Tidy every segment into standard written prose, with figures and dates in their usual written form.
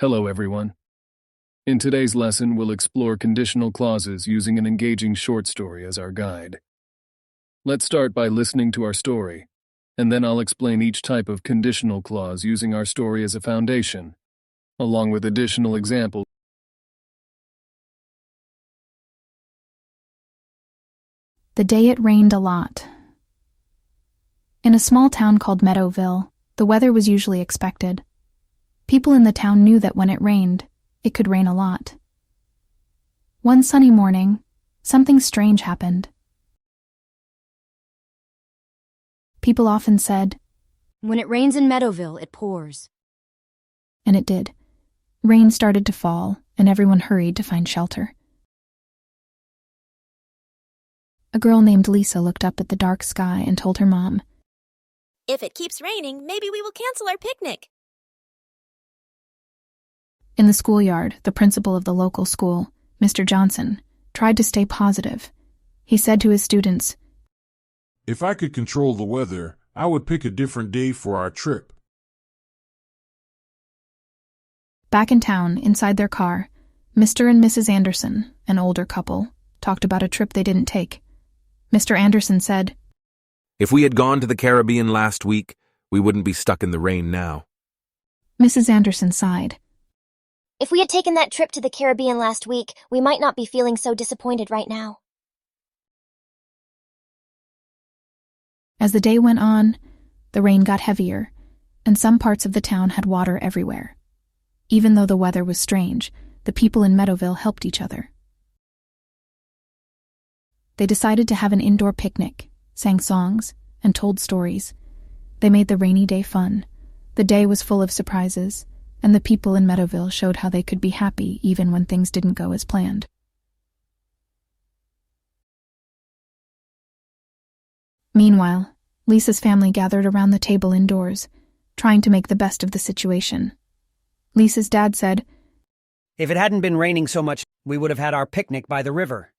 Hello, everyone. In today's lesson, we'll explore conditional clauses using an engaging short story as our guide. Let's start by listening to our story, and then I'll explain each type of conditional clause using our story as a foundation, along with additional examples. The day it rained a lot. In a small town called Meadowville, the weather was usually expected. People in the town knew that when it rained, it could rain a lot. One sunny morning, something strange happened. People often said, "When it rains in Meadowville, it pours." and it did. Rain started to fall, and everyone hurried to find shelter. A girl named Lisa looked up at the dark sky and told her mom, "If it keeps raining, maybe we will cancel our picnic." In the schoolyard, the principal of the local school, Mr. Johnson, tried to stay positive. He said to his students, "If I could control the weather, I would pick a different day for our trip." Back in town, inside their car, Mr. and Mrs. Anderson, an older couple, talked about a trip they didn't take. Mr. Anderson said, "If we had gone to the Caribbean last week, we wouldn't be stuck in the rain now." Mrs. Anderson sighed. If we had taken that trip to the Caribbean last week, we might not be feeling so disappointed right now. As the day went on, the rain got heavier, and some parts of the town had water everywhere. Even though the weather was strange, the people in Meadowville helped each other. They decided to have an indoor picnic, sang songs, and told stories. They made the rainy day fun. The day was full of surprises, and the people in Meadowville showed how they could be happy even when things didn't go as planned. Meanwhile, Lisa's family gathered around the table indoors, trying to make the best of the situation. Lisa's dad said, "If it hadn't been raining so much, we would have had our picnic by the river."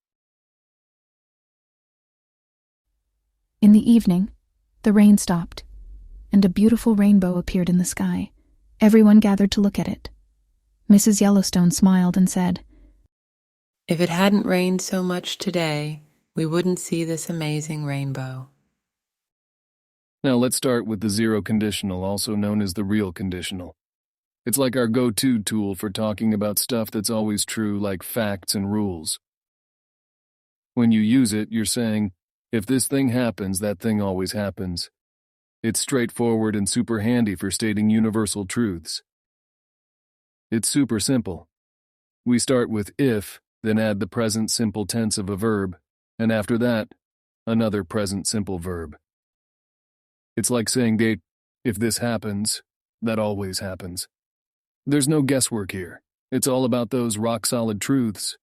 In the evening, the rain stopped, and a beautiful rainbow appeared in the sky. Everyone gathered to look at it. Mrs. Yellowstone smiled and said, "If it hadn't rained so much today, we wouldn't see this amazing rainbow." Now let's start with the zero conditional, also known as the real conditional. It's like our go-to tool for talking about stuff that's always true, like facts and rules. When you use it, you're saying, if this thing happens, that thing always happens. It's straightforward and super handy for stating universal truths. It's super simple. We start with if, then add the present simple tense of a verb, and after that, another present simple verb. It's like saying that if this happens, that always happens. There's no guesswork here. It's all about those rock-solid truths.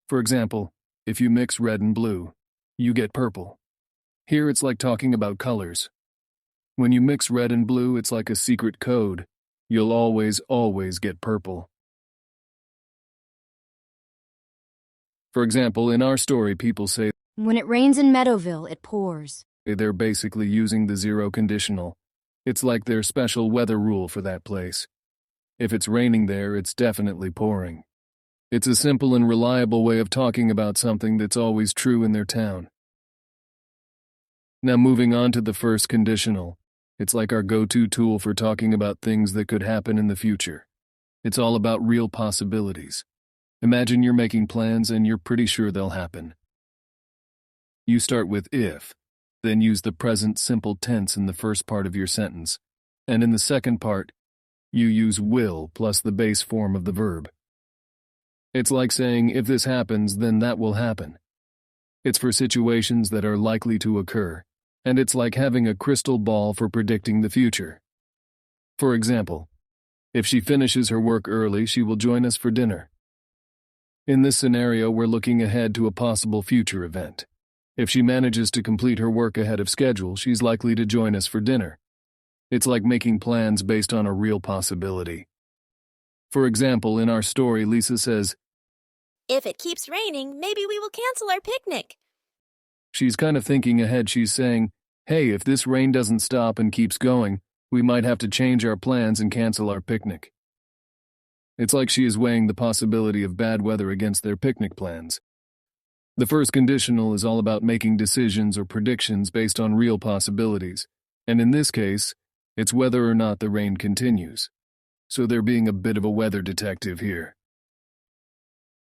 For example, if you mix red and blue, you get purple. Here it's like talking about colors. When you mix red and blue, it's like a secret code. You'll always get purple. For example, in our story, people say When it rains in Meadowville, it pours. they're basically using the zero conditional. It's like their special weather rule for that place. If it's raining there, it's definitely pouring. It's a simple and reliable way of talking about something that's always true in their town. Now moving on to the first conditional. It's like our go-to tool for talking about things that could happen in the future. It's all about real possibilities. Imagine you're making plans and you're pretty sure they'll happen. You start with if, then use the present simple tense in the first part of your sentence, and in the second part, you use will plus the base form of the verb. It's like saying, if this happens, then that will happen. It's for situations that are likely to occur, and it's like having a crystal ball for predicting the future. For example, if she finishes her work early, she will join us for dinner. In this scenario, we're looking ahead to a possible future event. If she manages to complete her work ahead of schedule, she's likely to join us for dinner. It's like making plans based on a real possibility. For example, in our story, Lisa says, "If it keeps raining, maybe we will cancel our picnic." She's kind of thinking ahead. She's saying, hey, if this rain doesn't stop and keeps going, we might have to change our plans and cancel our picnic. It's like she is weighing the possibility of bad weather against their picnic plans. The first conditional is all about making decisions or predictions based on real possibilities, and in this case, it's whether or not the rain continues. So they're being a bit of a weather detective here.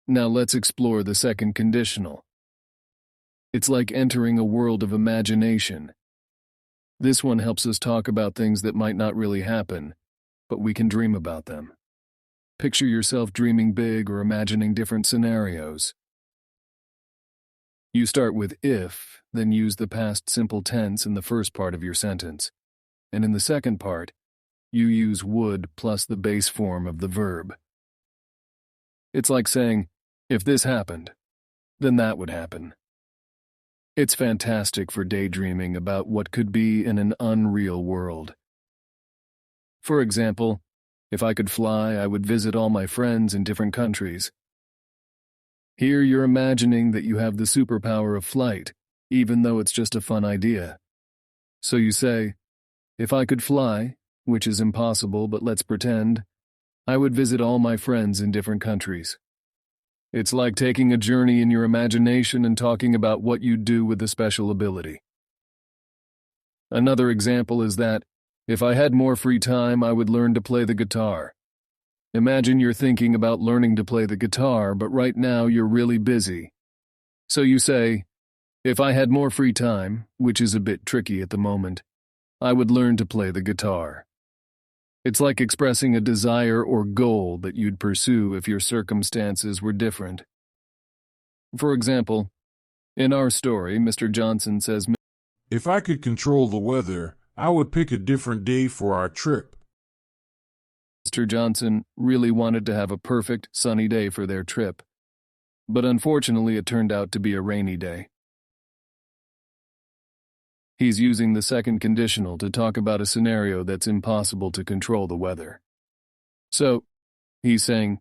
Now let's explore the second conditional. It's like entering a world of imagination. This one helps us talk about things that might not really happen, but we can dream about them. Picture yourself dreaming big or imagining different scenarios. You start with if, then use the past simple tense in the first part of your sentence. And in the second part, you use would plus the base form of the verb. It's like saying, if this happened, then that would happen. It's fantastic for daydreaming about what could be in an unreal world. For example, if I could fly, I would visit all my friends in different countries. Here you're imagining that you have the superpower of flight, even though it's just a fun idea. So you say, if I could fly, which is impossible, but let's pretend, I would visit all my friends in different countries. It's like taking a journey in your imagination and talking about what you'd do with the special ability. Another example is that, if I had more free time, I would learn to play the guitar. Imagine you're thinking about learning to play the guitar, but right now you're really busy. So you say, if I had more free time, which is a bit tricky at the moment, I would learn to play the guitar. It's like expressing a desire or goal that you'd pursue if your circumstances were different. For example, in our story, Mr. Johnson says, If I could control the weather, I would pick a different day for our trip. Mr. Johnson really wanted to have a perfect, sunny day for their trip, but unfortunately it turned out to be a rainy day. He's using the second conditional to talk about a scenario that's impossible to control the weather. So, he's saying,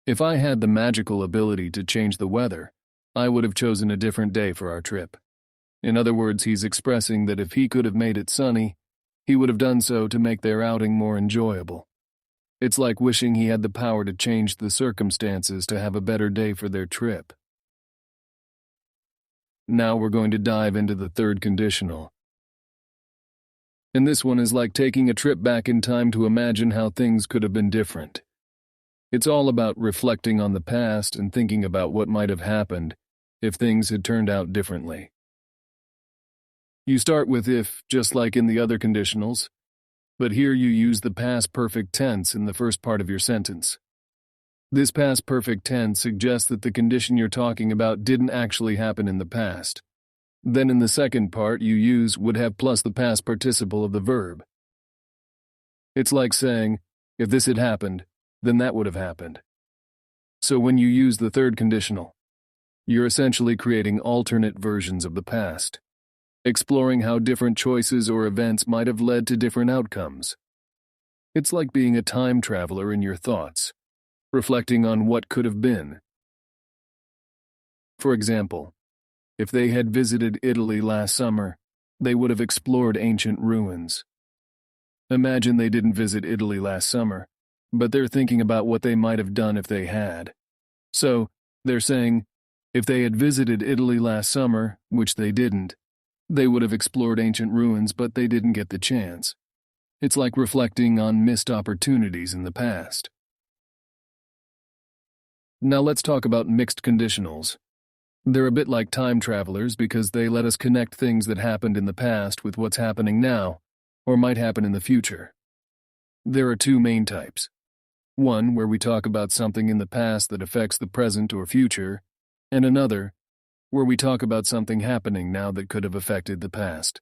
if I had the magical ability to change the weather, I would have chosen a different day for our trip. In other words, he's expressing that if he could have made it sunny, he would have done so to make their outing more enjoyable. It's like wishing he had the power to change the circumstances to have a better day for their trip. Now we're going to dive into the third conditional. And this one is like taking a trip back in time to imagine how things could have been different. It's all about reflecting on the past and thinking about what might have happened if things had turned out differently. You start with if, just like in the other conditionals, but here you use the past perfect tense in the first part of your sentence. This past perfect tense suggests that the condition you're talking about didn't actually happen in the past. Then in the second part, you use would have plus the past participle of the verb. It's like saying, if this had happened, then that would have happened. So when you use the third conditional, you're essentially creating alternate versions of the past, exploring how different choices or events might have led to different outcomes. It's like being a time traveler in your thoughts, reflecting on what could have been. For example, if they had visited Italy last summer, they would have explored ancient ruins. Imagine they didn't visit Italy last summer, but they're thinking about what they might have done if they had. So, they're saying, if they had visited Italy last summer, which they didn't, they would have explored ancient ruins, but they didn't get the chance. It's like reflecting on missed opportunities in the past. Now let's talk about mixed conditionals. They're a bit like time travelers because they let us connect things that happened in the past with what's happening now, or might happen in the future. There are two main types. One where we talk about something in the past that affects the present or future, and another where we talk about something happening now that could have affected the past.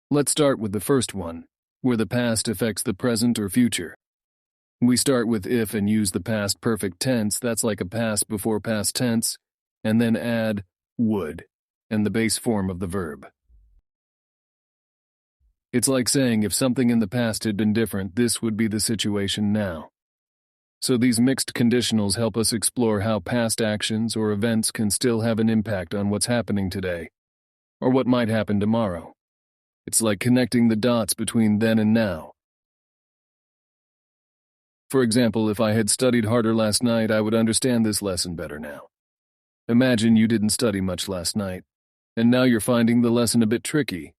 Let's start with the first one, where the past affects the present or future. We start with if and use the past perfect tense, that's like a past before past tense, and then add would, and the base form of the verb. It's like saying if something in the past had been different, this would be the situation now. So these mixed conditionals help us explore how past actions or events can still have an impact on what's happening today, or what might happen tomorrow. It's like connecting the dots between then and now. For example, if I had studied harder last night, I would understand this lesson better now. Imagine you didn't study much last night, and now you're finding the lesson a bit tricky.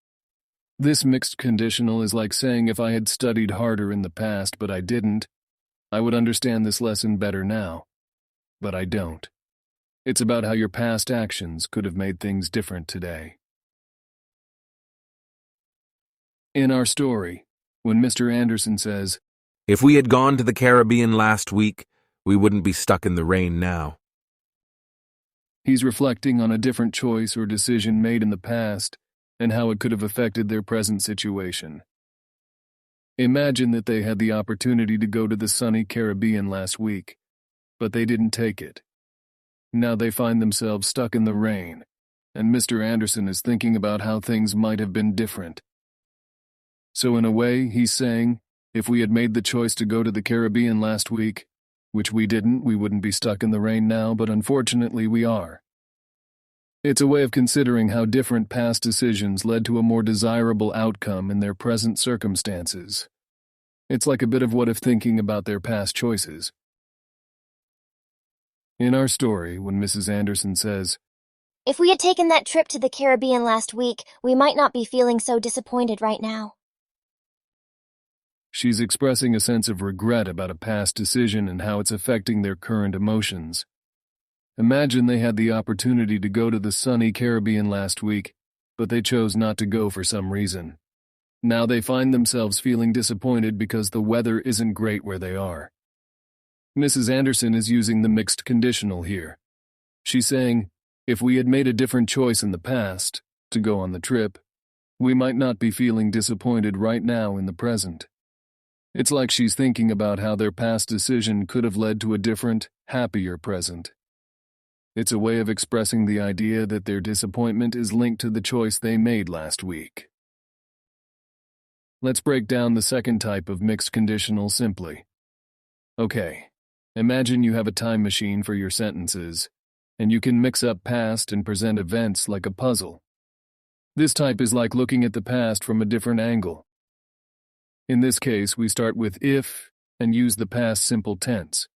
This mixed conditional is like saying if I had studied harder in the past but I didn't, I would understand this lesson better now. But I don't. It's about how your past actions could have made things different today. In our story, when Mr. Anderson says, If we had gone to the Caribbean last week, we wouldn't be stuck in the rain now. he's reflecting on a different choice or decision made in the past and how it could have affected their present situation. Imagine that they had the opportunity to go to the sunny Caribbean last week, but they didn't take it. Now they find themselves stuck in the rain, and Mr. Anderson is thinking about how things might have been different. So in a way, he's saying, if we had made the choice to go to the Caribbean last week, which we didn't, we wouldn't be stuck in the rain now, but unfortunately we are. It's a way of considering how different past decisions led to a more desirable outcome in their present circumstances. It's like a bit of what-if thinking about their past choices. In our story, when Mrs. Anderson says, If we had taken that trip to the Caribbean last week, we might not be feeling so disappointed right now. she's expressing a sense of regret about a past decision and how it's affecting their current emotions. Imagine they had the opportunity to go to the sunny Caribbean last week, but they chose not to go for some reason. Now they find themselves feeling disappointed because the weather isn't great where they are. Mrs. Anderson is using the mixed conditional here. She's saying, if we had made a different choice in the past, to go on the trip, we might not be feeling disappointed right now in the present. It's like she's thinking about how their past decision could have led to a different, happier present. It's a way of expressing the idea that their disappointment is linked to the choice they made last week. Let's break down the second type of mixed conditional simply. Okay, imagine you have a time machine for your sentences, and you can mix up past and present events like a puzzle. This type is like looking at the past from a different angle. In this case, we start with if and use the past simple tense,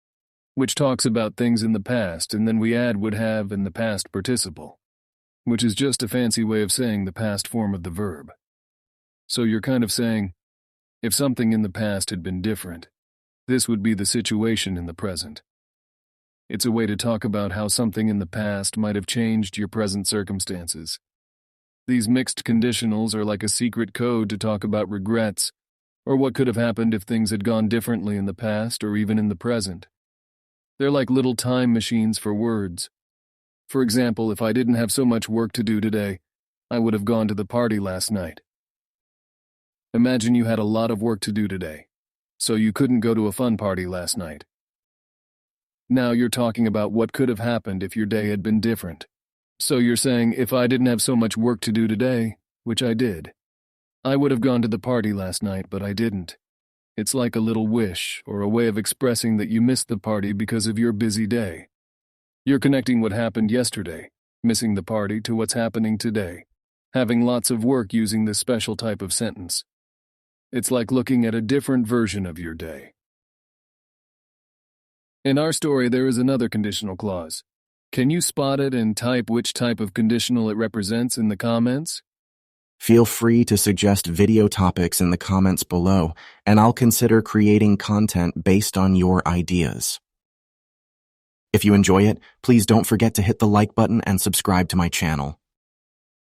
which talks about things in the past, and then we add would have and the past participle, which is just a fancy way of saying the past form of the verb. So you're kind of saying, if something in the past had been different, this would be the situation in the present. It's a way to talk about how something in the past might have changed your present circumstances. These mixed conditionals are like a secret code to talk about regrets, or what could have happened if things had gone differently in the past or even in the present. They're like little time machines for words. For example, if I didn't have so much work to do today, I would have gone to the party last night. Imagine you had a lot of work to do today, so you couldn't go to a fun party last night. Now you're talking about what could have happened if your day had been different. So you're saying, if I didn't have so much work to do today, which I did, I would have gone to the party last night, but I didn't. It's like a little wish, or a way of expressing that you missed the party because of your busy day. You're connecting what happened yesterday, missing the party, to what's happening today, having lots of work using this special type of sentence. It's like looking at a different version of your day. In our story, there is another conditional clause. Can you spot it and type which type of conditional it represents in the comments? Feel free to suggest video topics in the comments below, and I'll consider creating content based on your ideas. If you enjoy it, please don't forget to hit the like button and subscribe to my channel.